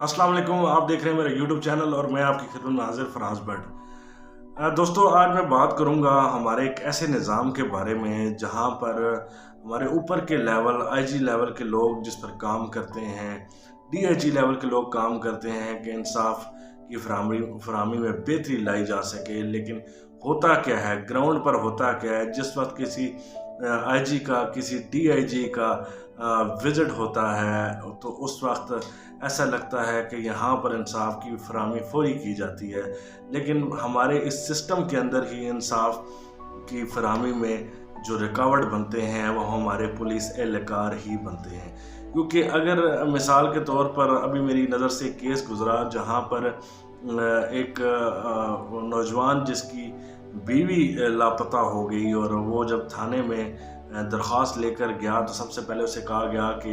अस्सलाम वालेकुम। आप देख रहे हैं मेरा यूट्यूब चैनल और मैं आपकी खिदमत में हाजिर फराज भट्ट। दोस्तों, आज मैं बात करूंगा हमारे एक ऐसे निज़ाम के बारे में जहां पर हमारे ऊपर के लेवल आईजी लेवल के लोग जिस पर काम करते हैं, डीआईजी लेवल के लोग काम करते हैं कि इंसाफ की फराहमी में बेहतरी लाई जा सके। लेकिन होता क्या है, ग्राउंड पर होता क्या है, जिस वक्त किसी आईजी का किसी डीआईजी का विजिट होता है तो उस वक्त ऐसा लगता है कि यहाँ पर इंसाफ की फराहमी फौरी की जाती है। लेकिन हमारे इस सिस्टम के अंदर ही इंसाफ की फराहमी में जो रुकावट बनते हैं वो हमारे पुलिस एहलकार ही बनते हैं। क्योंकि अगर मिसाल के तौर पर अभी मेरी नज़र से केस गुजरा जहाँ पर एक नौजवान जिसकी बीवी लापता हो गई और वो जब थाने में दरख्वास्त लेकर गया तो सबसे पहले उसे कहा गया कि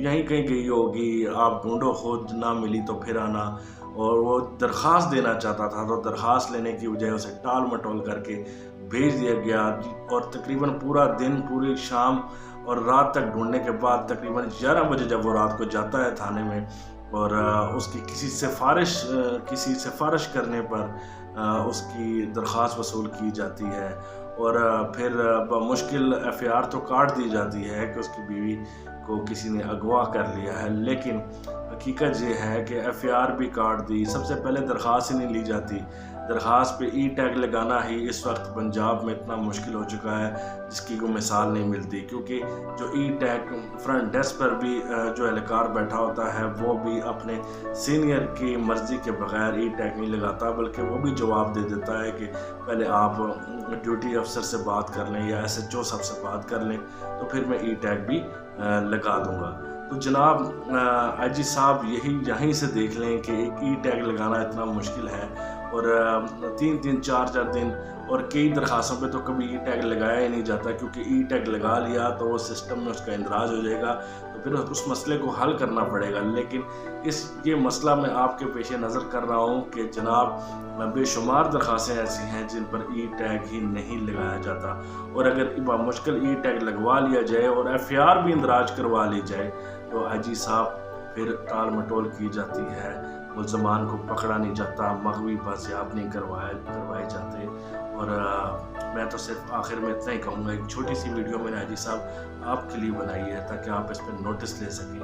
यहीं कहीं गई होगी, आप ढूंढो, खुद ना मिली तो फिर आना। और वो दरख्वास्त देना चाहता था तो दरख्वास्त लेने की बजाय उसे टाल मटोल करके भेज दिया गया। और तकरीबन पूरा दिन, पूरी शाम और रात तक ढूंढने के बाद तकरीबन 11 बजे जब वो रात को जाता है थाने में और उसकी किसी सिफारिश करने पर उसकी दरख्वास्त वसूल की जाती है और फिर मुश्किल एफआईआर तो काट दी जाती है कि उसकी बीवी को किसी ने अगवा कर लिया है। लेकिन हकीकत ये है कि एफआईआर भी काट दी, सबसे पहले दरख्वास्त ही नहीं ली जाती। दरख्वास्त पे ई टैग लगाना ही इस वक्त पंजाब में इतना मुश्किल हो चुका है जिसकी कोई मिसाल नहीं मिलती। क्योंकि जो ई टैग फ्रंट डेस्क पर भी जो एहलकार बैठा होता है वो भी अपने सीनियर की मर्ज़ी के बगैर ई टैग नहीं लगाता, बल्कि वो भी जवाब दे देता है कि पहले आप ड्यूटी अफसर से बात कर लें या SHO साहब से बात कर लें तो फिर मैं ई टैग भी लगा दूंगा। तो जनाब आईजी साहब यहीं से देख लें कि एक ई टैग लगाना इतना मुश्किल है और 3-3 4-4 दिन और कई दरखास्तों पे तो कभी ई टैग लगाया ही नहीं जाता। क्योंकि ई टैग लगा लिया तो वो सिस्टम में उसका इंदराज हो जाएगा, तो फिर उस मसले को हल करना पड़ेगा। लेकिन ये मसला मैं आपके पेश नज़र कर रहा हूँ कि जनाब बेशुमार दरखास्तें ऐसी हैं जिन पर ई टैग ही नहीं लगाया जाता। और अगर मुश्किल ई टैग लगवा लिया जाए और एफआईआर भी इंदराज करवा ली जाए तो आईजी साहब फिर टाल मटोल की जाती है, मुल्ज़मान को पकड़ा नहीं जाता, मग़वी बाजियाब नहीं करवाए जाते। और मैं तो सिर्फ आखिर में इतना ही कहूँगा, एक छोटी सी वीडियो मैंने आईजी साहब आपके लिए बनाई है ताकि आप इस पर नोटिस ले सकें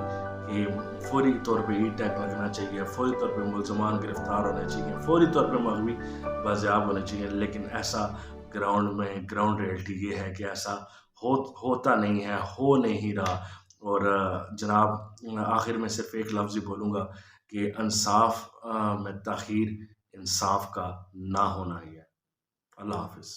कि फौरी तौर पे ई टैग लगना चाहिए, फौरी तौर पे मुल्ज़मान गिरफ़्तार होने चाहिए, फौरी तौर पे मग़वी बाजियाब होने चाहिए। लेकिन ऐसा ग्राउंड रियलिटी ये है कि ऐसा होता नहीं है, हो नहीं रहा। और जनाब आखिर में सिर्फ एक लफ्ज़ ही बोलूँगा कि इंसाफ में ताख़ीर इंसाफ का ना होना ही है। अल्लाह हाफ़िज़।